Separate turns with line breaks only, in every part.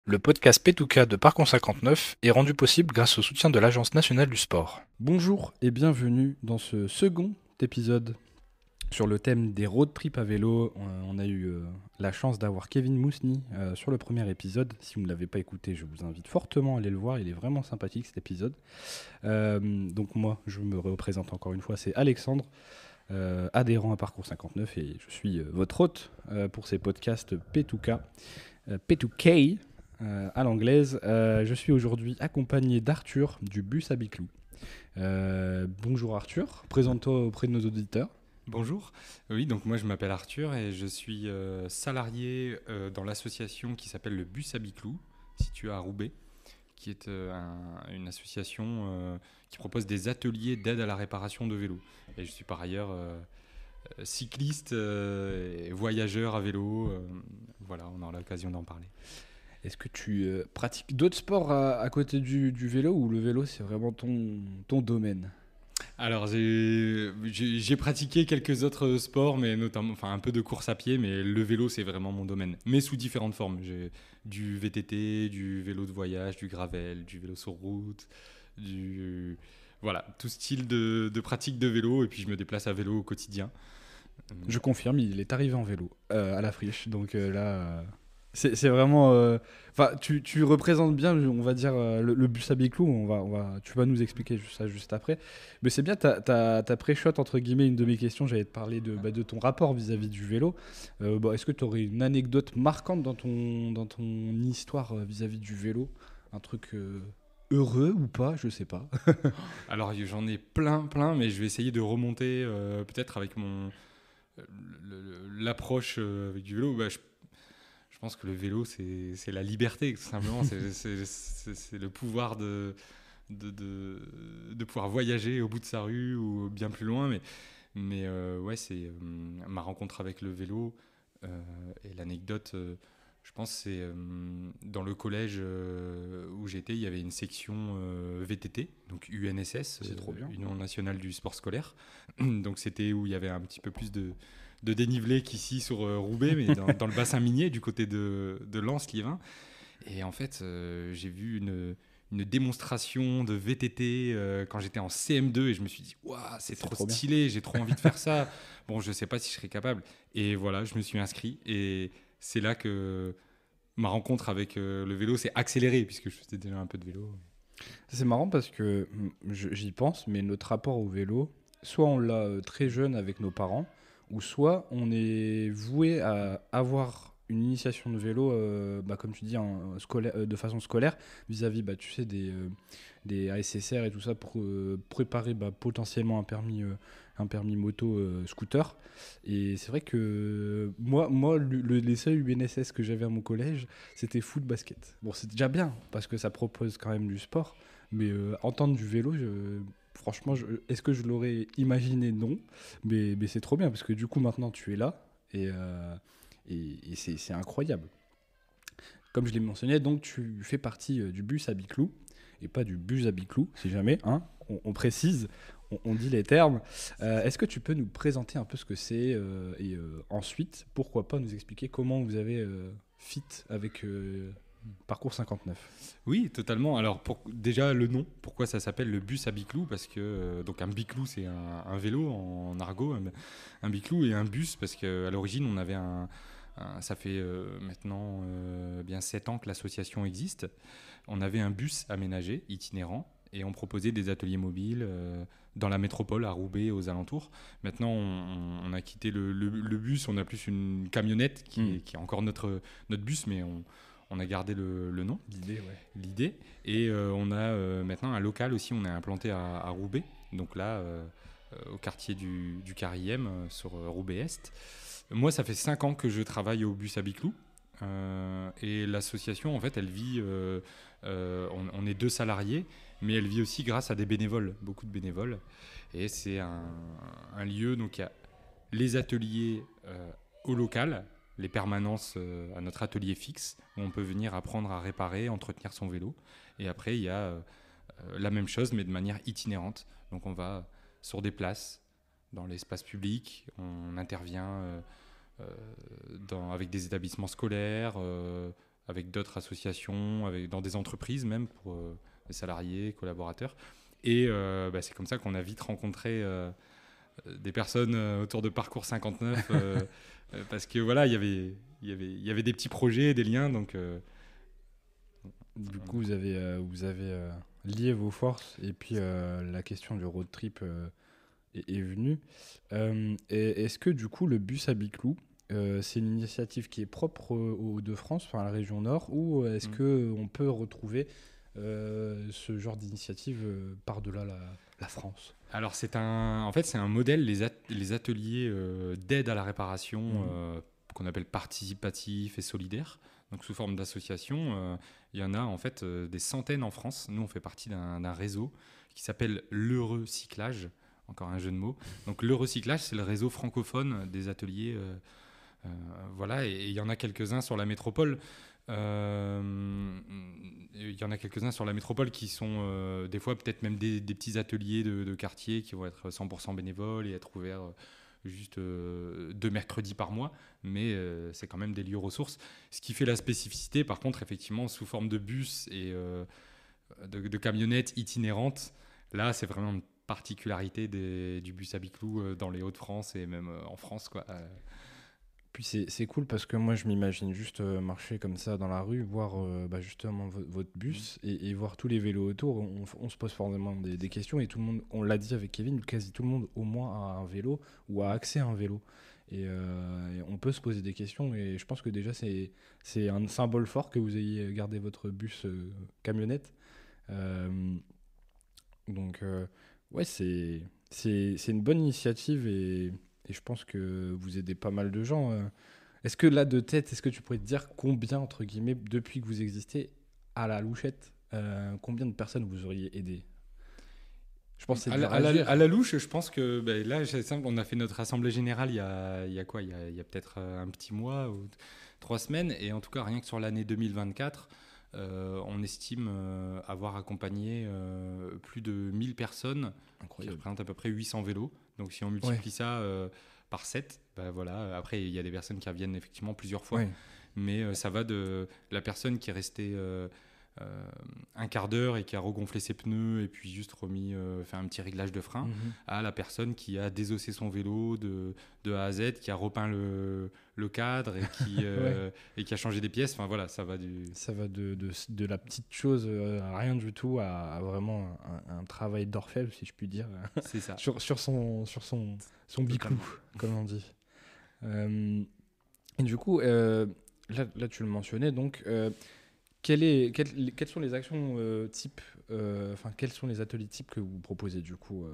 Le podcast P2K de Parcon 59 est rendu possible grâce au soutien de l'Agence nationale du sport.
Bonjour et bienvenue dans ce second épisode sur le thème des road trips à vélo. On a eu la chance d'avoir Kevin Mousny sur le premier épisode. Si vous ne l'avez pas écouté, je vous invite fortement à aller le voir. Il est vraiment sympathique cet épisode. Donc moi, je me représente encore une fois, c'est Alexandre, adhérent à Parcours 59 et je suis votre hôte pour ces podcasts P2K, P2K à l'anglaise. Je suis aujourd'hui accompagné d'Arthur du bus à Biclou. Bonjour Arthur, présente-toi auprès de nos auditeurs.
Bonjour, oui, donc moi je m'appelle Arthur et je suis salarié dans l'association qui s'appelle le Bus à Biclou, située à Roubaix, qui est une association qui propose des ateliers d'aide à la réparation de vélos. Et je suis par ailleurs cycliste et voyageur à vélo, voilà, on aura l'occasion d'en parler.
Est-ce que tu pratiques d'autres sports à côté du vélo ou le vélo c'est vraiment ton domaine ?
Alors j'ai pratiqué quelques autres sports, mais notamment, enfin un peu de course à pied, mais le vélo c'est vraiment mon domaine, mais sous différentes formes. J'ai du VTT, du vélo de voyage, du gravel, du vélo sur route, voilà, tout style de pratique de vélo, et puis je me déplace à vélo au quotidien.
Je confirme, il est arrivé en vélo à la friche, donc là c'est vraiment... tu représentes bien, on va dire, le bus à Biclou, tu vas nous expliquer ça juste après. Mais c'est bien, t'as pré-shot, entre guillemets, une de mes questions, j'allais te parler de ton rapport vis-à-vis du vélo. Est-ce que tu aurais une anecdote marquante dans ton histoire vis-à-vis du vélo ? Un truc heureux ou pas, je sais pas.
Alors j'en ai plein, mais je vais essayer de remonter peut-être avec l'approche avec du vélo. Je pense que le vélo, c'est la liberté, tout simplement. C'est le pouvoir de pouvoir voyager au bout de sa rue ou bien plus loin. Mais ouais, c'est ma rencontre avec le vélo. Et l'anecdote, je pense, c'est dans le collège où j'étais, il y avait une section VTT, donc UNSS,
C'est trop bien.
Union nationale du sport scolaire. Donc c'était où il y avait un petit peu plus de dénivelé qu'ici sur Roubaix, mais dans le bassin minier du côté de Lens-Liévin. Et en fait, j'ai vu une démonstration de VTT quand j'étais en CM2 et je me suis dit, waouh, c'est trop stylé, j'ai trop envie de faire ça. Bon, je ne sais pas si je serais capable. Et voilà, je me suis inscrit et c'est là que ma rencontre avec le vélo s'est accélérée puisque je faisais déjà un peu de vélo.
C'est marrant parce que j'y pense, mais notre rapport au vélo, soit on l'a très jeune avec nos parents, ou soit on est voué à avoir une initiation de vélo, comme tu dis, de façon scolaire, vis-à-vis tu sais, des ASSR et tout ça, pour préparer potentiellement un permis moto scooter. Et c'est vrai que moi les seuls UNSS que j'avais à mon collège, c'était foot basket. Bon, c'est déjà bien, parce que ça propose quand même du sport, mais entendre du vélo, franchement, est-ce que je l'aurais imaginé ? Non, mais c'est trop bien parce que du coup maintenant tu es là et c'est incroyable. Comme je l'ai mentionné, donc tu fais partie du bus à Biclou et pas du bus à Biclou, si jamais, hein, on précise, on dit les termes. Est-ce que tu peux nous présenter un peu ce que c'est et ensuite, pourquoi pas nous expliquer comment vous avez fit avec Parcours 59 ?
Oui, totalement. Alors déjà le nom, pourquoi ça s'appelle le bus à Biclou ? Parce que donc un biclou c'est un vélo en argot, un biclou, et un bus parce qu'à l'origine on avait ça fait maintenant bien 7 ans que l'association existe. On avait un bus aménagé, itinérant, et on proposait des ateliers mobiles dans la métropole, à Roubaix, aux alentours. Maintenant, on a quitté le bus, on a plus une camionnette qui est encore notre bus, mais on a gardé le nom. L'idée. Et on a maintenant un local aussi, on est implanté à Roubaix, donc là, au quartier du Carrième, sur Roubaix-Est. Moi, ça fait 5 ans que je travaille au bus à Biclou. Et l'association, en fait, elle vit... on est 2 salariés, mais elle vit aussi grâce à des bénévoles, beaucoup de bénévoles. Et c'est un lieu, donc il y a les ateliers au local, les permanences à notre atelier fixe, où on peut venir apprendre à réparer, entretenir son vélo. Et après, il y a la même chose, mais de manière itinérante. Donc on va sur des places, dans l'espace public, on intervient avec des établissements scolaires, avec d'autres associations, dans des entreprises même, pour les salariés, collaborateurs. Et c'est comme ça qu'on a vite rencontré des personnes autour de Parcours 59, parce que voilà, il y avait des petits projets, des liens, donc...
Du coup, vous avez lié vos forces et puis la question du road trip est venue. Et est-ce que du coup, le bus à Biclou, c'est une initiative qui est propre aux Hauts-de-France, enfin à la région Nord, ou est-ce qu'on peut retrouver ce genre d'initiative par-delà la France?
Alors en fait, c'est un modèle, les ateliers d'aide à la réparation qu'on appelle participatifs et solidaires, donc sous forme d'association. Il y en a en fait des centaines en France. Nous, on fait partie d'un réseau qui s'appelle Le Recyclage, encore un jeu de mots. Donc le recyclage, c'est le réseau francophone des ateliers. Voilà, et il y en a quelques-uns sur la métropole. Il y en a quelques-uns sur la métropole qui sont des fois peut-être même des petits ateliers de quartier qui vont être 100% bénévoles et être ouverts juste 2 mercredis par mois, mais c'est quand même des lieux ressources. Ce qui fait la spécificité, par contre, effectivement, sous forme de bus et de camionnettes itinérantes, là, c'est vraiment une particularité du bus à Biclou dans les Hauts-de-France et même en France, quoi.
Puis c'est cool parce que moi je m'imagine juste marcher comme ça dans la rue, voir justement votre bus et voir tous les vélos autour. On se pose forcément des questions et tout le monde, on l'a dit avec Kevin, quasi tout le monde au moins a un vélo ou a accès à un vélo. Et on peut se poser des questions et je pense que déjà c'est un symbole fort que vous ayez gardé votre bus camionnette. Donc ouais, c'est une bonne initiative et je pense que vous aidez pas mal de gens. Est-ce que là, de tête, est-ce que tu pourrais te dire combien, entre guillemets, depuis que vous existez à la Louchette, combien de personnes vous auriez aidé? Je pense que c'est
à la louche, je pense que là, c'est simple, on a fait notre assemblée générale il y a quoi? Il y a peut-être un petit mois ou 3 semaines. Et en tout cas, rien que sur l'année 2024, on estime avoir accompagné plus de 1000 personnes, qui représentent à peu près 800 vélos. Donc si on multiplie ça par 7, voilà. Après il y a des personnes qui reviennent effectivement plusieurs fois, mais ça va de la personne qui est restée un quart d'heure et qui a regonflé ses pneus et puis juste fait un petit réglage de frein, à la personne qui a désossé son vélo de A à Z, qui a repeint le cadre et qui a changé des pièces. Enfin voilà, ça va
de la petite chose à rien du tout à vraiment un travail d'orfèvre, si je puis dire.
C'est ça.
sur son biclou, comme on dit. Et du coup, là tu le mentionnais, donc quelles sont les actions types, quels sont les ateliers types que vous proposez du coup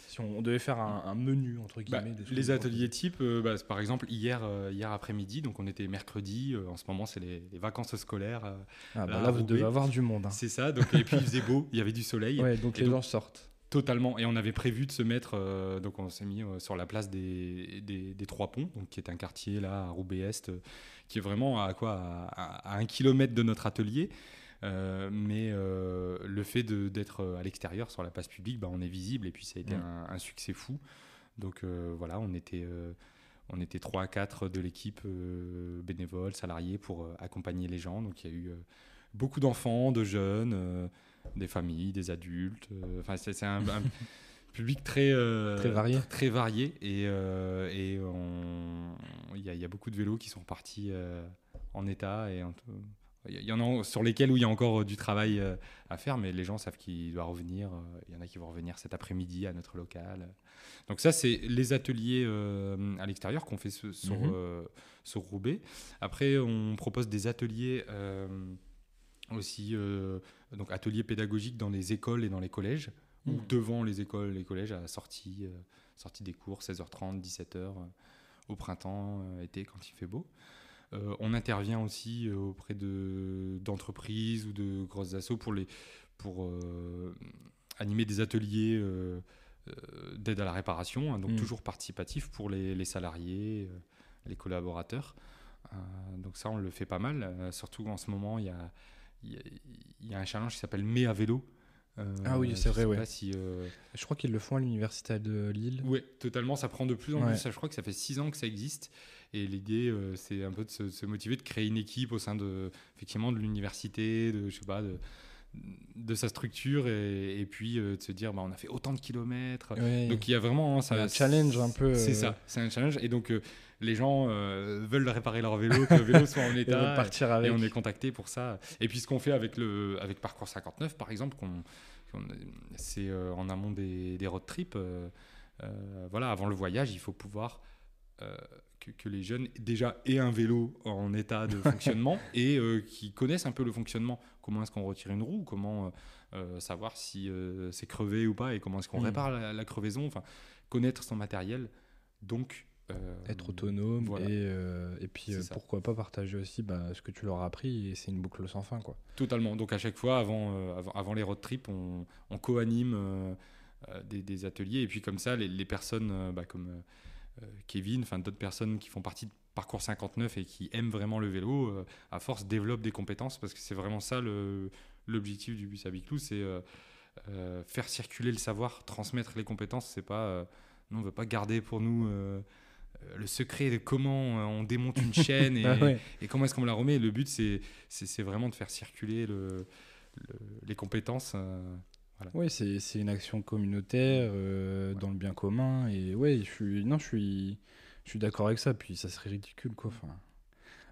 si on devait faire un menu entre guillemets
les ateliers types, par exemple hier après-midi, donc on était mercredi, en ce moment c'est les vacances scolaires.
Là vous devez avoir du monde.
C'est ça, donc, et puis il faisait beau, il y avait du soleil.
Donc les gens sortent.
Totalement, et on avait prévu de se mettre, donc on s'est mis sur la place des Trois Ponts, donc qui est un quartier là à Roubaix-Est, qui est vraiment à 1 kilomètre de notre atelier. Mais le fait d'être à l'extérieur sur la place publique, on est visible et puis ça a été un succès fou. Donc voilà, on était 3 à 4 de l'équipe bénévoles, salariés pour accompagner les gens. Donc il y a eu beaucoup d'enfants, de jeunes, des familles, des adultes. C'est un public très varié. Très varié et il y a beaucoup de vélos qui sont repartis en état et il y en a sur lesquels où il y a encore du travail à faire, mais les gens savent qu'il doit revenir. Il y en a qui vont revenir cet après-midi à notre local. Donc ça, c'est les ateliers à l'extérieur qu'on fait sur Roubaix. Après, on propose des ateliers aussi, donc ateliers pédagogiques dans les écoles et dans les collèges, ou devant les écoles et les collèges à la sortie des cours, 16h30, 17h, au printemps, été, quand il fait beau. On intervient aussi auprès d'entreprises ou de grosses assos pour animer des ateliers d'aide à la réparation, donc toujours participatif pour les salariés, les collaborateurs. Donc ça, on le fait pas mal. Surtout en ce moment, il y a un challenge qui s'appelle Mai à vélo,
Ah oui, c'est vrai,
je sais
ouais.
pas si,
Je crois qu'ils le font à l'université de Lille.
ouais, totalement, ça prend de plus en
Ouais.
plus. Ça, je crois que ça fait 6 ans que ça existe. Et l'idée, c'est un peu de se motiver, de créer une équipe au sein effectivement, de l'université, je sais pas, de sa structure, et puis de se dire, bah, on a fait autant de kilomètres.
Ouais.
Donc il y a vraiment
Il y a un challenge un peu.
C'est ça, c'est un challenge. Et donc les gens veulent réparer leur vélo, que le vélo soit en
Et
état.
repartir avec.
Et on est contacté pour ça. Et puis ce qu'on fait avec Parcours 59, par exemple, c'est en amont des road trips. Voilà, avant le voyage, il faut pouvoir que les jeunes déjà aient un vélo en état de fonctionnement et qui connaissent un peu le fonctionnement. Comment est-ce qu'on retire une roue, comment savoir si c'est crevé ou pas, et comment est-ce qu'on répare la crevaison. Enfin, connaître son matériel. Donc
être autonome,
voilà.
et puis pourquoi pas partager aussi ce que tu leur as appris, et c'est une boucle sans fin, quoi.
Totalement. Donc à chaque fois, avant les road trips, on co-anime des ateliers, et puis comme ça, les personnes comme Kevin, enfin d'autres personnes qui font partie de Parcours 59 et qui aiment vraiment le vélo, à force développent des compétences, parce que c'est vraiment ça l'objectif du bus à Biclou, c'est faire circuler le savoir, transmettre les compétences. C'est pas, nous on veut pas garder pour nous le secret de comment on démonte une chaîne et comment est-ce qu'on la remet. Le but, c'est vraiment de faire circuler les compétences. Voilà.
Oui, c'est une action communautaire dans le bien commun. Et ouais, je suis d'accord avec ça. Puis ça serait ridicule, quoi. Enfin,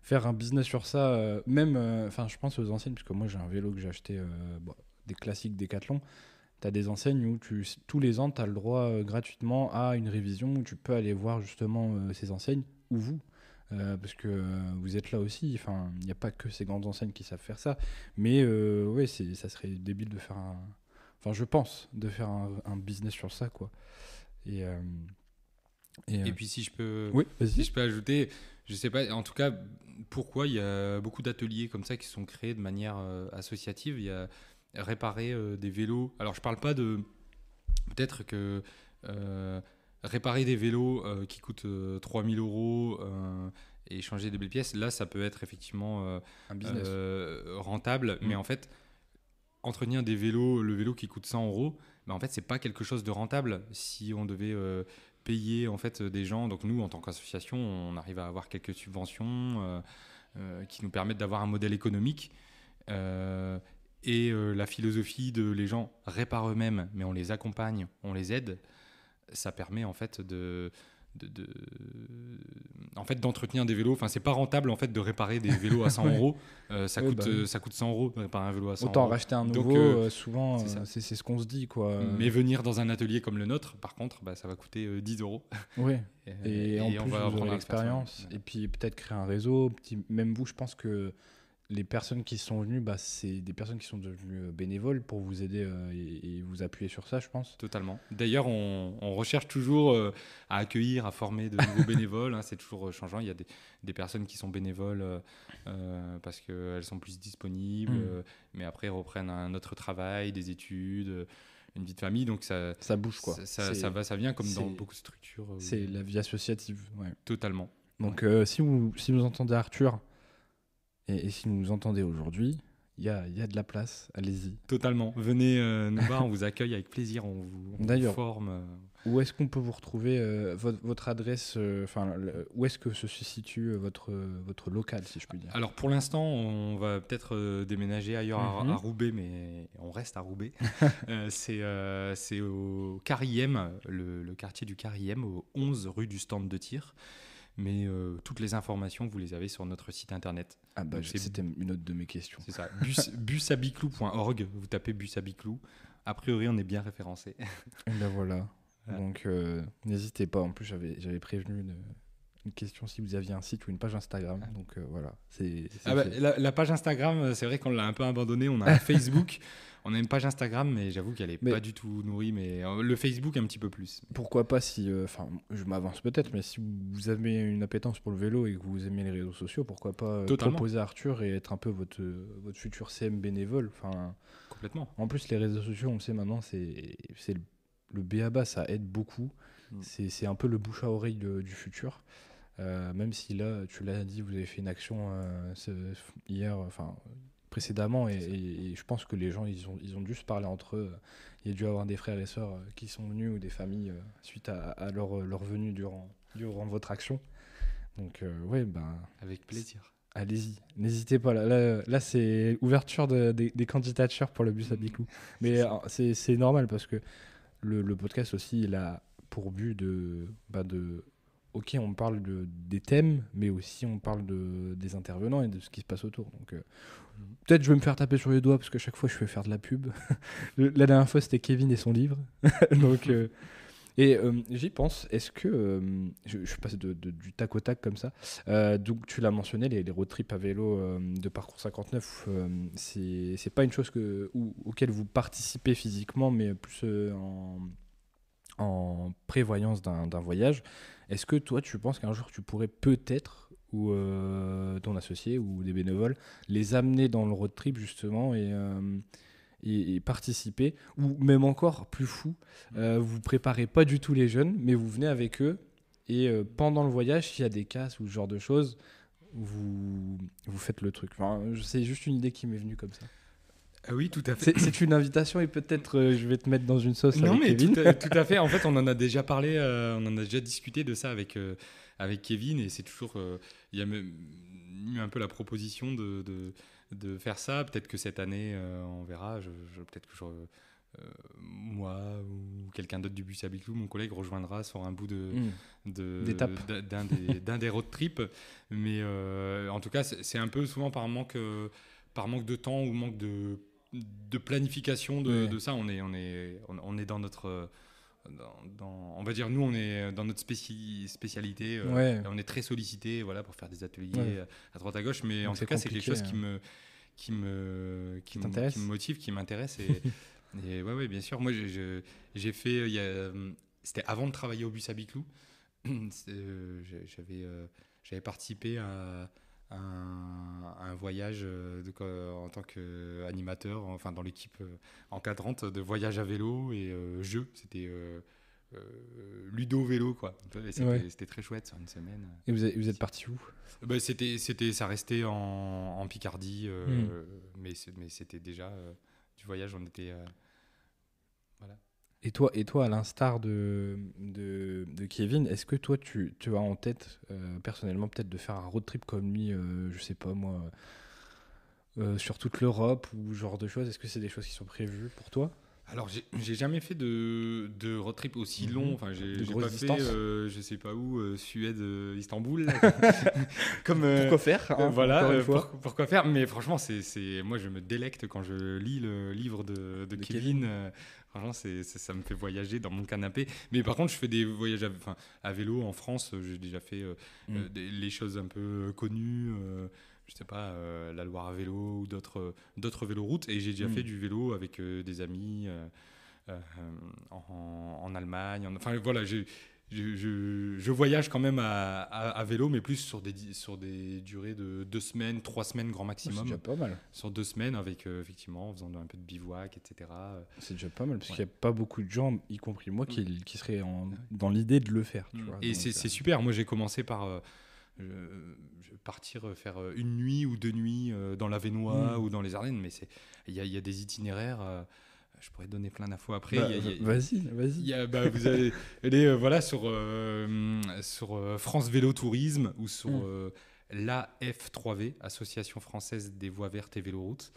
faire un business sur ça, même, je pense aux enseignes, parce que moi j'ai un vélo que j'ai acheté, des classiques Decathlon. Tu as des enseignes où tous les ans, tu as le droit gratuitement à une révision où tu peux aller voir justement ces enseignes, ou vous, parce que vous êtes là aussi. Enfin, il n'y a pas que ces grandes enseignes qui savent faire ça. Mais ouais, ça serait débile de faire je pense, de faire un business sur ça, quoi. Et
puis si je peux,
oui,
si je peux ajouter, je sais pas, en tout cas, pourquoi il y a beaucoup d'ateliers comme ça qui sont créés de manière associative. Il y a réparer des vélos. Alors je parle pas de, peut-être que réparer des vélos qui coûtent 3000 € et changer des belles pièces, là ça peut être effectivement
un business
rentable, mais en fait entretenir le vélo qui coûte 100 €, en fait c'est pas quelque chose de rentable. Si on devait payer en fait des gens, donc nous en tant qu'association on arrive à avoir quelques subventions qui nous permettent d'avoir un modèle économique, et la philosophie de les gens réparent eux-mêmes, mais on les accompagne, on les aide, ça permet en fait d'entretenir des vélos. Enfin, c'est pas rentable en fait de réparer des vélos à 100 €. Ça coûte 100 € de réparer un vélo à 100 €.
Autant racheter un nouveau. Donc, souvent, c'est ce qu'on se dit, quoi.
Mais venir dans un atelier comme le nôtre, par contre, ça va coûter 10 €.
Oui. Et en plus,
on va
vous aurez l'expérience.
Ouais.
Et puis peut-être créer un réseau. Même vous, je pense que les personnes qui sont venues, c'est des personnes qui sont devenues bénévoles pour vous aider et vous appuyer sur ça, je pense.
Totalement. D'ailleurs, on recherche toujours à accueillir, à former de nouveaux bénévoles. C'est toujours changeant. Il y a des personnes qui sont bénévoles parce qu'elles sont plus disponibles, mais après reprennent un autre travail, des études, une vie de famille. Donc ça
bouge, quoi.
Ça vient comme dans beaucoup de structures.
C'est la vie associative. Ouais.
Totalement.
Donc si vous entendez Arthur, et si vous nous entendez aujourd'hui, il y a de la place, allez-y.
Totalement. Venez nous voir, on vous accueille avec plaisir, on vous forme.
Où est-ce qu'on peut vous retrouver, votre adresse, où est-ce que se situe votre local, si je puis dire?
Alors pour l'instant, on va peut-être déménager ailleurs à Roubaix, mais on reste à Roubaix. C'est au Carrième, le quartier du Carrième, au 11 rue du Stand de Tir. Mais toutes les informations, vous les avez sur notre site internet.
C'était une autre de mes questions.
C'est ça, busabiclou.org. Vous tapez bus à Biclou. A priori, on est bien référencé.
Et ben voilà. Donc, n'hésitez pas. En plus, j'avais prévenu une question si vous aviez un site ou une page Instagram. Donc, voilà.
La page Instagram, c'est vrai qu'on l'a un peu abandonnée. On a un Facebook. On a une page Instagram, mais j'avoue qu'elle n'est pas du tout nourrie. Mais le Facebook, un petit peu plus.
Pourquoi pas si... je m'avance peut-être, mais si vous avez une appétence pour le vélo et que vous aimez les réseaux sociaux, pourquoi pas proposer à Arthur et être un peu votre futur CM bénévole.
Complètement.
En plus, les réseaux sociaux, on le sait maintenant, c'est le b.a.-ba, ça aide beaucoup. C'est un peu le bouche à oreille du futur. Même si là, tu l'as dit, vous avez fait une action hier, précédemment et je pense que les gens ils ont dû se parler entre eux. Il y a dû avoir des frères et sœurs qui sont venus ou des familles suite à leur venue durant votre action. Donc ouais, ben
Avec plaisir.
allez-y, n'hésitez pas. Là c'est ouverture des candidatures pour le bus à Biclou. Mais c'est normal parce que le podcast aussi, il a pour but de ok, on parle des thèmes, mais aussi on parle des intervenants et de ce qui se passe autour. Donc peut-être je vais me faire taper sur les doigts parce que chaque fois je fais faire de la pub. La dernière fois c'était Kevin et son livre. Donc j'y pense. Est-ce que je passe du tac au tac comme ça. Donc tu l'as mentionné, les road trips à vélo de Parcours 59, c'est pas une chose auquel vous participez physiquement, mais plus en prévoyance d'un voyage. Est-ce que toi, tu penses qu'un jour, tu pourrais peut-être, ou ton associé, ou des bénévoles, les amener dans le road trip, justement, et participer, ou même encore plus fou, vous préparez pas du tout les jeunes, mais vous venez avec eux, et pendant le voyage, s'il y a des casses ou ce genre de choses, vous faites le truc. Enfin, c'est juste une idée qui m'est venue comme ça.
Ah oui, tout à fait.
C'est une invitation et peut-être je vais te mettre dans une sauce
Non,
avec
mais
Kevin.
tout à fait. En fait, on en a déjà parlé, on en a déjà discuté de ça avec Kevin, et c'est toujours. Il y a même eu un peu la proposition de faire ça. Peut-être que cette année, on verra. Peut-être que moi ou quelqu'un d'autre du bus à Biclou, mon collègue, rejoindra sur un bout
d'étape
d'un des road trips. Mais en tout cas, c'est un peu souvent par manque de temps ou manque de planification de ça. On est dans notre on va dire, nous on est dans notre spécialité, on est très sollicité, voilà, pour faire des ateliers à droite à gauche, mais donc en tout cas c'est quelque chose qui me motive, qui m'intéresse, et ouais, bien sûr. Moi j'ai fait c'était avant de travailler au bus à Biclou. J'avais participé à un voyage en tant qu'animateur, enfin dans l'équipe encadrante de voyage à vélo et jeux. C'était Ludo vélo, quoi. C'était très chouette sur une semaine.
Et vous êtes parti où?
Ça restait en Picardie, mais c'était déjà du voyage. On était voilà.
Et toi, à l'instar de Kevin, est-ce que toi, tu as en tête, personnellement, peut-être de faire un road trip comme lui, je sais pas moi, sur toute l'Europe ou ce genre de choses? Est-ce que c'est des choses qui sont prévues pour toi?
Alors, j'ai jamais fait de road trip aussi long. Enfin, j'ai pas fait, je sais pas où, Suède, Istanbul.
Pourquoi faire, hein,
voilà, pourquoi faire. Mais franchement, moi, je me délecte quand je lis le livre de Kevin. Franchement, ça me fait voyager dans mon canapé. Mais par contre, je fais des voyages à vélo en France. J'ai déjà fait les choses un peu connues. Je sais pas, la Loire à vélo ou d'autres véloroutes. Et j'ai déjà fait du vélo avec des amis en Allemagne. Enfin, voilà, je voyage quand même à vélo, mais plus sur des durées de 2 semaines, 3 semaines grand maximum.
C'est déjà pas mal.
Sur 2 semaines, avec effectivement, en faisant un peu de bivouac, etc.
C'est déjà pas mal, parce qu'il n'y a pas beaucoup de gens, y compris moi, qui seraient dans l'idée de le faire. Tu vois,
et donc, c'est super. Moi, j'ai commencé par je vais partir faire une nuit ou 2 nuits dans l'Avesnois ou dans les Ardennes, mais il y a des itinéraires. Je pourrais donner plein d'infos après.
Vas-y.
Vous allez aller voilà, sur France Vélo Tourisme ou sur l'AF3V, Association Française des Voies Vertes et Véloroutes.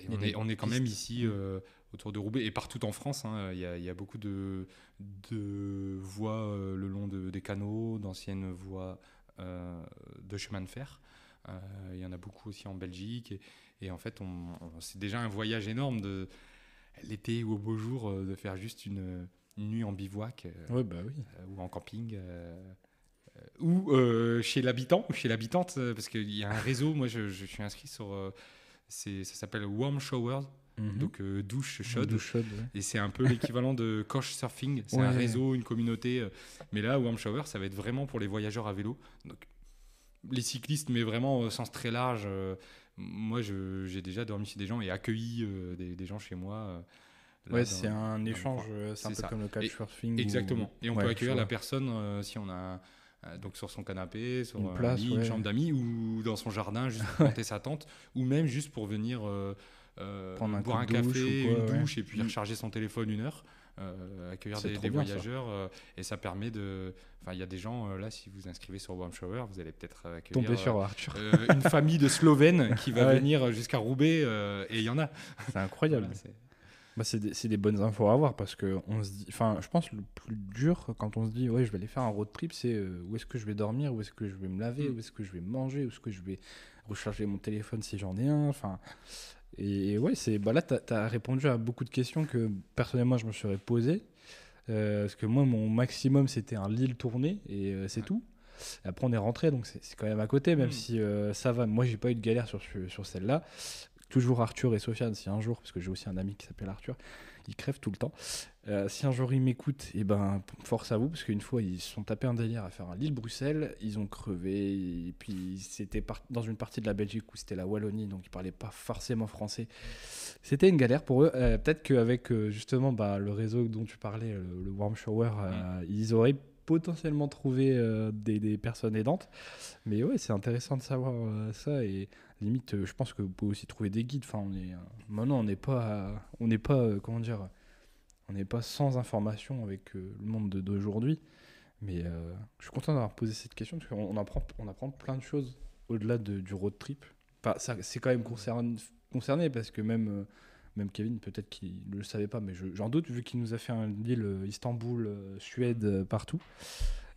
On est quand même ici autour de Roubaix et partout en France. Il y a beaucoup de voies le long des canaux, d'anciennes voies de chemin de fer. Il y en a beaucoup aussi en Belgique. Et en fait, c'est déjà un voyage énorme de l'été ou au beau jour de faire juste une nuit en bivouac ou en camping ou chez l'habitant ou chez l'habitante, parce qu'il y a un réseau. Moi, je suis inscrit sur ça s'appelle Warm Shower, donc douche chaude, et c'est un peu l'équivalent de Couchsurfing. C'est un réseau, une communauté, mais là Warm Shower, ça va être vraiment pour les voyageurs à vélo, donc les cyclistes, mais vraiment au sens très large. Moi, j'ai déjà dormi chez des gens et accueilli des gens chez moi.
C'est un échange, c'est un peu comme le couchsurfing.
Exactement. Et on peut accueillir la personne si on a Donc sur son canapé, sur
Une
un
place,
lit,
ouais.
une chambre d'amis ou dans son jardin juste pour planter sa tente ou même juste pour venir
Prendre un
boire
coup
un
de douche
café,
ou quoi,
une
ouais.
douche et puis recharger son téléphone 1 heure, accueillir
C'est
des
trop bien, ça.
voyageurs et ça permet de... Enfin, il y a des gens, là, si vous inscrivez sur Warm Shower, vous allez peut-être accueillir
Tomber sur Arthur.
une famille de Slovènes qui va
Ah ouais.
venir jusqu'à Roubaix et il y en a.
C'est incroyable.
Voilà, c'est-
Bah, c'est des bonnes infos à avoir parce que on se dit, enfin, je pense le plus dur quand on se dit ouais, je vais aller faire un road trip, c'est où est-ce que je vais dormir, où est-ce que je vais me laver, où est-ce que je vais manger, où est-ce que je vais recharger mon téléphone si j'en ai un. Enfin, et ouais, c'est bah là, t'as répondu à beaucoup de questions que personnellement je me serais posées. Parce que moi, mon maximum, c'était un Lille tourné et c'est tout. Et après, on est rentré, donc c'est quand même à côté, même si ça va. Moi, j'ai pas eu de galère sur celle-là. Toujours Arthur et Sofiane, si un jour, parce que j'ai aussi un ami qui s'appelle Arthur, il crève tout le temps. Si un jour ils m'écoutent, et ben force à vous, parce qu'une fois ils se sont tapés un délire à faire un Lille-Bruxelles, ils ont crevé, et puis c'était dans une partie de la Belgique où c'était la Wallonie, donc ils parlaient pas forcément français. C'était une galère pour eux. Peut-être qu'avec justement le réseau dont tu parlais, le Warm Shower, ils auraient potentiellement trouvé des personnes aidantes. Mais ouais, c'est intéressant de savoir ça et limite, je pense que vous pouvez aussi trouver des guides. Enfin, maintenant, on n'est pas, comment dire, on n'est pas sans information avec le monde d'aujourd'hui. Mais je suis content d'avoir posé cette question parce qu'on apprend plein de choses au-delà du road trip. Enfin, ça, c'est quand même concerné parce que même Kevin, peut-être qu'il ne le savait pas, mais j'en doute vu qu'il nous a fait un deal Istanbul, Suède, partout.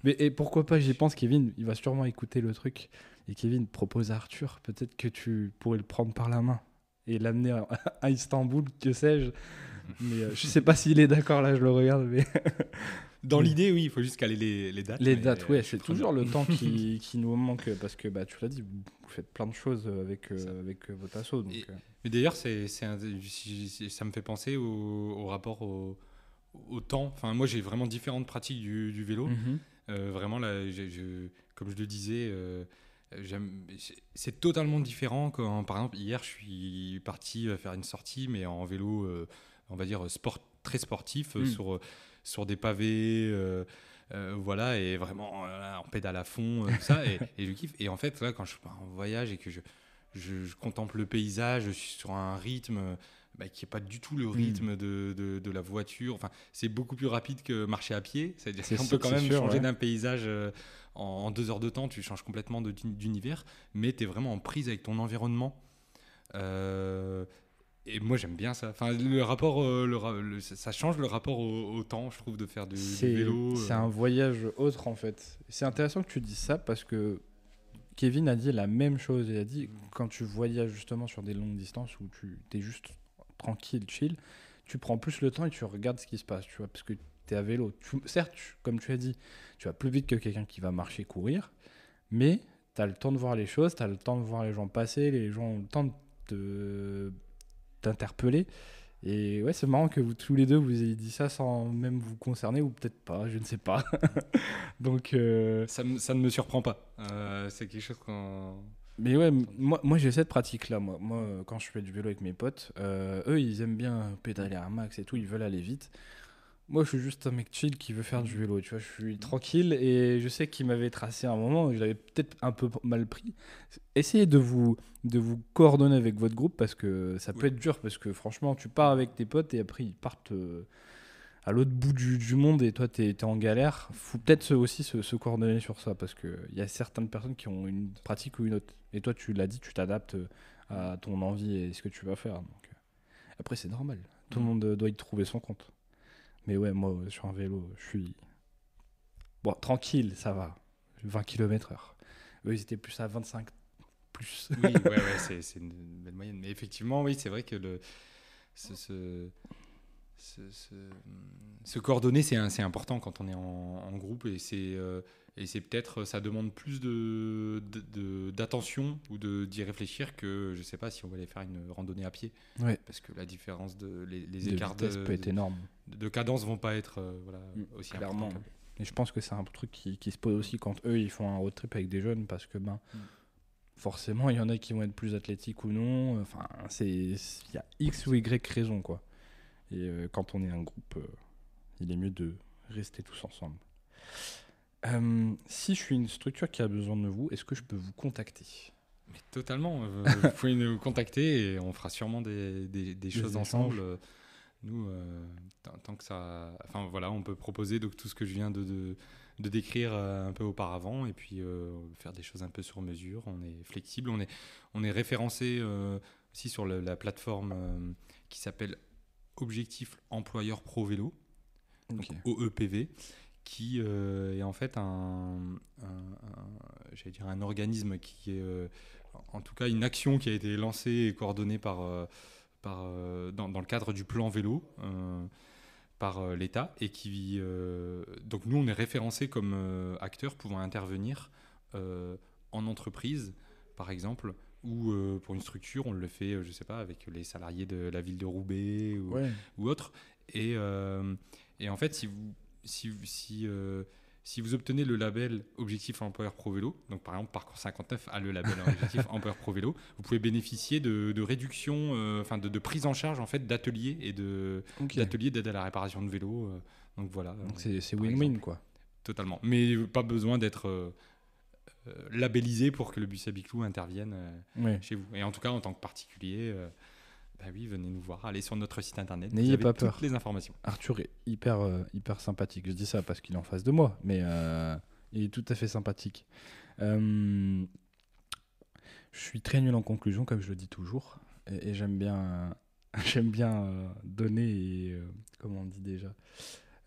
Mais et pourquoi pas, j'y pense, Kevin, il va sûrement écouter le truc. Et Kevin propose à Arthur, peut-être que tu pourrais le prendre par la main et l'amener à Istanbul, que sais-je. Mais je sais pas s'il est d'accord, là, je le regarde. Mais
Dans l'idée, oui, il faut juste caler les dates.
les
mais
dates, ouais,
je suis
c'est toujours
preneur.
le temps qui nous manque parce que tu l'as dit, vous faites plein de choses avec votre asso. Donc,
Et- Mais d'ailleurs, ça me fait penser au rapport au temps. Enfin, moi, j'ai vraiment différentes pratiques du vélo.
Mhm.
Vraiment, là, comme je le disais, c'est totalement différent quand, par exemple, hier, je suis parti faire une sortie, mais en vélo, on va dire, très sportif, sur des pavés, voilà, et vraiment, on pédale à fond, tout ça, et je kiffe. Et en fait, là, quand je pars en voyage et que je contemple le paysage, je suis sur un rythme qui n'est pas du tout le rythme de la voiture. Enfin, c'est beaucoup plus rapide que marcher à pied. C'est-à-dire qu'on peut quand même changer d'un paysage en 2 heures de temps. Tu changes complètement d'univers, mais tu es vraiment en prise avec ton environnement. Et moi, j'aime bien ça. Enfin, le rapport, ça change le rapport au temps, je trouve, de faire du vélo.
C'est un voyage autre, en fait. C'est intéressant que tu dises ça parce que Kevin a dit la même chose. Il a dit quand tu voyages justement sur des longues distances où tu es juste tranquille, chill, tu prends plus le temps et tu regardes ce qui se passe, tu vois, parce que tu es à vélo. Certes, comme tu as dit, tu vas plus vite que quelqu'un qui va marcher, courir, mais tu as le temps de voir les choses, tu as le temps de voir les gens passer, les gens ont le temps de t'interpeller. Et ouais, c'est marrant que vous tous les deux vous ayez dit ça sans même vous concerner, ou peut-être pas, je ne sais pas. Donc
ça ne me surprend pas. C'est quelque chose qu'on...
mais ouais, moi j'ai cette pratique-là. Moi, quand je fais du vélo avec mes potes, eux, ils aiment bien pédaler à un max et tout, ils veulent aller vite. Moi, je suis juste un mec chill qui veut faire du vélo, tu vois. Je suis tranquille et je sais qu'il m'avait tracé un moment où j'avais peut-être un peu mal pris. Essayez de vous coordonner avec votre groupe parce que ça peut être dur parce que franchement, tu pars avec tes potes et après ils partent à l'autre bout du monde et toi t'es en galère. Faut peut-être aussi se coordonner sur ça parce qu'il y a certaines personnes qui ont une pratique ou une autre. Et toi, tu l'as dit, tu t'adaptes à ton envie et ce que tu vas faire. Donc, après, c'est normal. Tout le monde doit y trouver son compte. Mais ouais, moi, sur un vélo, je suis... Bon, tranquille, ça va. 20 km/h. Eux, ils étaient plus à 25 plus.
Oui, ouais, c'est une belle moyenne. Mais effectivement, oui, c'est vrai que se coordonner, c'est important quand on est en groupe et c'est peut-être, ça demande plus d'attention ou d'y réfléchir que, je sais pas, si on va aller faire une randonnée à pied.
Ouais.
Parce que la différence, les
De
écarts
vitesse peut être énorme.
de cadence vont pas être aussi
Clairement.
importants.
Et je pense que c'est un truc qui se pose aussi quand eux, ils font un road trip avec des jeunes parce que forcément, il y en a qui vont être plus athlétiques ou non. Enfin, il y a X ou Y raison, quoi. Et quand on est un groupe, il est mieux de rester tous ensemble. Si je suis une structure qui a besoin de vous, est-ce que je peux vous contacter?
Mais totalement. Vous pouvez nous contacter et on fera sûrement des choses
échanges.
ensemble. Nous, tant que ça. Enfin voilà, on peut proposer donc, tout ce que je viens de décrire un peu auparavant et puis faire des choses un peu sur mesure. On est flexible. On est référencé aussi sur la plateforme qui s'appelle Objectif Employeur Pro Vélo, donc
Ok.
OEPV, qui est en fait j'allais dire un organisme qui est en tout cas une action qui a été lancée et coordonnée dans le cadre du plan vélo par l'État et qui donc nous on est référencé comme acteur pouvant intervenir en entreprise par exemple ou pour une structure on le fait je sais pas avec les salariés de la ville de Roubaix
Ouais.
ou autre et en fait si vous obtenez le label Objectif Employeur Pro Vélo, donc par exemple Parcours 59 a le label Objectif Employeur Pro Vélo, vous pouvez bénéficier de réductions, enfin de prise en charge en fait d'ateliers et
Ok.
d'ateliers d'aide à la réparation de vélos. Donc voilà.
Donc c'est
par
win-win
exemple.
quoi.
Totalement. Mais pas besoin d'être labellisé pour que le bus à Biclou intervienne
Ouais.
chez vous. Et en tout cas en tant que particulier. Bah oui, venez nous voir, allez sur notre site internet, vous
N'ayez
avez
pas
toutes
peur.
les informations.
Arthur est hyper sympathique. Je dis ça parce qu'il est en face de moi, mais il est tout à fait sympathique. Je suis très nul en conclusion, comme je le dis toujours, et j'aime bien, j'aime bien donner et comment on dit déjà.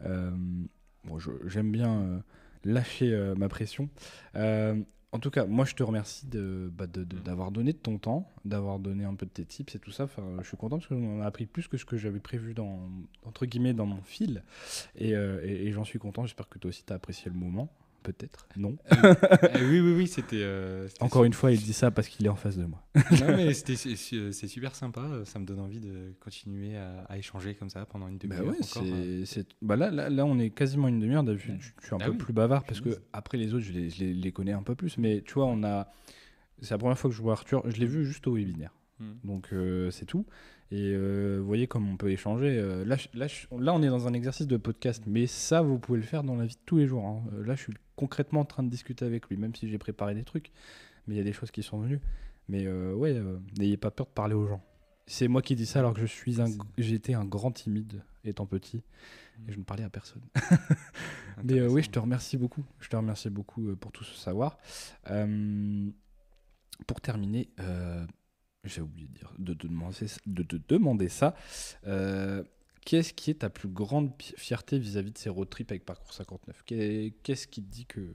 J'aime bien lâcher ma pression. En tout cas, moi, je te remercie d'avoir donné de ton temps, d'avoir donné un peu de tes tips et tout ça. Enfin, je suis content parce qu'on a appris plus que ce que j'avais prévu entre guillemets dans mon fil. Et j'en suis content. J'espère que toi aussi, tu as apprécié le moment. Peut-être. Non.
Oui, c'était.
Encore une fois, il dit ça parce qu'il est en face de moi.
Non, mais c'est super sympa. Ça me donne envie de continuer à échanger comme ça pendant une
Bah
demi-heure
ouais,
encore.
là, on est quasiment une demi-heure. D'habitude, je suis un
Ah
peu
oui.
plus bavard parce que
Punaise.
après les autres, je les connais un peu plus. Mais tu vois, c'est la première fois que je vois Arthur. Je l'ai vu juste au webinaire. Donc c'est tout. Et vous voyez comme on peut échanger. Là, on est dans un exercice de podcast, mais ça, vous pouvez le faire dans la vie de tous les jours. Hein. Là, je suis concrètement en train de discuter avec lui, même si j'ai préparé des trucs. Mais il y a des choses qui sont venues. Mais n'ayez pas peur de parler aux gens. C'est moi qui dis ça alors que j'étais un grand timide étant petit et je ne parlais à personne. Mais oui, je te remercie beaucoup. Je te remercie beaucoup pour tout ce savoir. Pour terminer, j'ai oublié de te demander ça. Qu'est-ce qui est ta plus grande fierté vis-à-vis de ces road trips avec Parcours 59 ? Qu'est-ce qui te dit que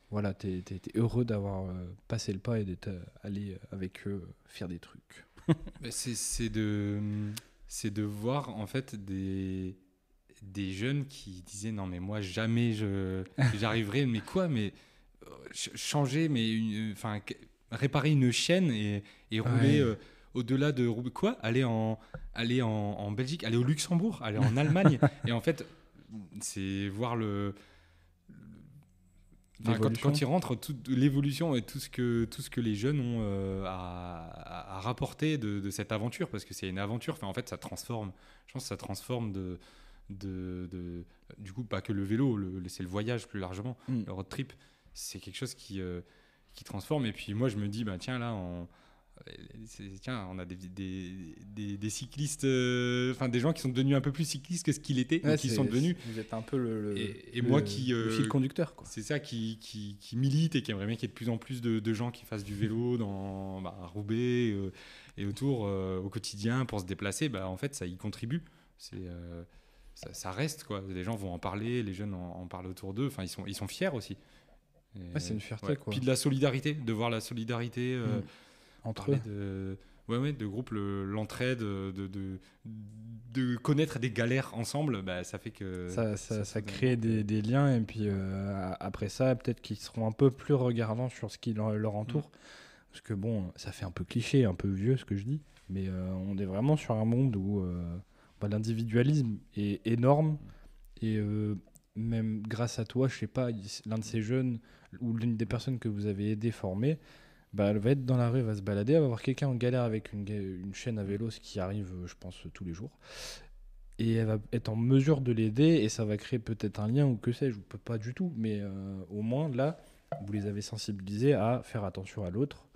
voilà, t'es heureux d'avoir passé le pas et d'être allé avec eux faire des trucs ?
Mais c'est de voir en fait des jeunes qui disaient non mais moi jamais j'arriverai mais quoi mais changer mais enfin réparer une chaîne et rouler au-delà de Roubaix quoi aller en Belgique aller au Luxembourg aller en Allemagne et en fait c'est voir quand ils rentrent, toute l'évolution et tout ce que les jeunes ont à rapporter de cette aventure, parce que c'est une aventure, enfin, en fait, ça transforme. Je pense que ça transforme du coup, pas que le vélo, c'est le voyage plus largement. Le road trip, c'est quelque chose qui transforme. Et puis moi, je me dis, bah, tiens, là, on a des cyclistes, enfin des gens qui sont devenus un peu plus cyclistes que ce qu'il était, ou qui sont devenus.
Vous êtes un peu le fil conducteur, quoi.
C'est ça qui milite et qui aimerait bien qu'il y ait de plus en plus de gens qui fassent du vélo à Roubaix et autour au quotidien pour se déplacer. Bah, en fait, ça y contribue. Ça reste quoi. Les gens vont en parler, les jeunes en parlent autour d'eux. Enfin, ils sont fiers aussi.
C'est une fierté, quoi.
Puis de la solidarité, de voir la solidarité.
Entre eux.
De groupe, l'entraide, de connaître des galères ensemble, bah, ça fait que
ça crée des liens et puis après ça, peut-être qu'ils seront un peu plus regardants sur ce qui leur entoure. Parce que bon, ça fait un peu cliché, un peu vieux ce que je dis, mais on est vraiment sur un monde où l'individualisme est énorme et même grâce à toi, je sais pas, l'un de ces jeunes ou l'une des personnes que vous avez aidé former, elle va être dans la rue, elle va se balader, elle va voir quelqu'un en galère avec une chaîne à vélo, ce qui arrive, je pense, tous les jours. et elle va être en mesure de l'aider et ça va créer peut-être un lien ou que sais-je, ou pas du tout, mais au moins là, vous les avez sensibilisés à faire attention à l'autre,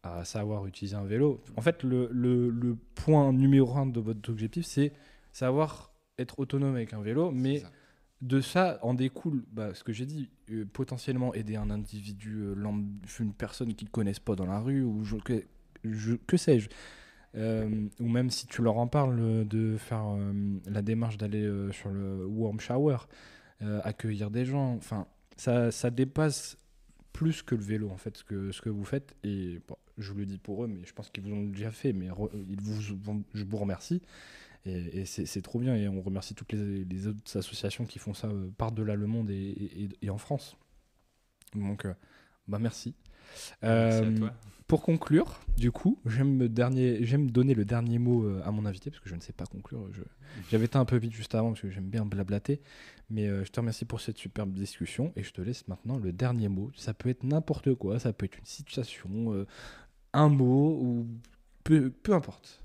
à savoir utiliser un vélo. En fait, le point numéro 1 de votre objectif, c'est savoir être autonome avec un vélo, mais
C'est ça.
de ça en découle ce que j'ai dit, potentiellement aider un individu, une personne qu'ils ne connaissent pas dans la rue, ou que sais-je. Ou même si tu leur en parles, de faire la démarche d'aller sur le warm shower, accueillir des gens, enfin, ça dépasse plus que le vélo, en fait, ce que vous faites. Et bon, je vous le dis pour eux, mais je pense qu'ils vous ont déjà fait, mais je vous remercie. Et c'est trop bien, et on remercie toutes les autres associations qui font ça par-delà le monde et en France. Donc, merci.
Merci à toi.
Pour conclure, du coup, j'aime donner le dernier mot à mon invité, parce que je ne sais pas conclure. J'avais été un peu vite juste avant, parce que j'aime bien blablater. Mais je te remercie pour cette superbe discussion, et je te laisse maintenant le dernier mot. Ça peut être n'importe quoi, ça peut être une situation, un mot, ou peu importe.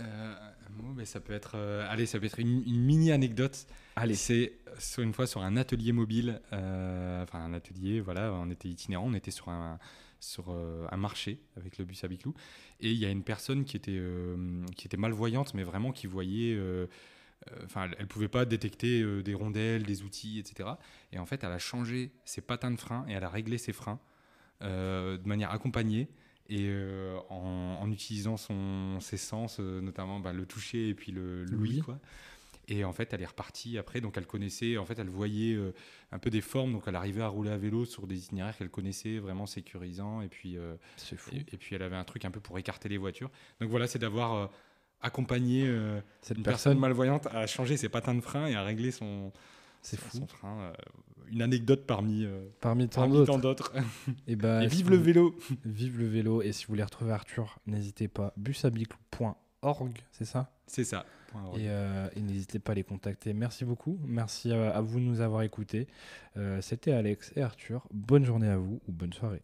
Un mot, mais ça peut être, ça peut être une mini anecdote.
Allez.
C'est une fois sur un atelier mobile, enfin un atelier, voilà, on était itinérant, on était sur un marché avec le bus à Biclou, et il y a une personne qui était malvoyante, mais vraiment qui voyait, enfin elle pouvait pas détecter des rondelles, des outils, etc. Et en fait, elle a changé ses patins de frein et elle a réglé ses freins de manière accompagnée. Et en utilisant ses sens, notamment le toucher et puis l'ouïe, quoi. Et en fait, elle est repartie après. Donc, elle connaissait, en fait, elle voyait un peu des formes. Donc, elle arrivait à rouler à vélo sur des itinéraires qu'elle connaissait, vraiment sécurisant. Et puis,
c'est fou.
Et puis, elle avait un truc un peu pour écarter les voitures. Donc, voilà, c'est d'avoir accompagné
Cette
une
personne
personne malvoyante à changer ses patins de frein et à régler son frein. Une anecdote parmi
tant
d'autres.
Et
vive le vélo.
Vive le vélo. Et si vous voulez retrouver Arthur, n'hésitez pas. busabiclou.org, c'est ça?
C'est ça.
Et n'hésitez pas à les contacter. Merci beaucoup. Merci à vous de nous avoir écoutés. C'était Alex et Arthur. Bonne journée à vous ou bonne soirée.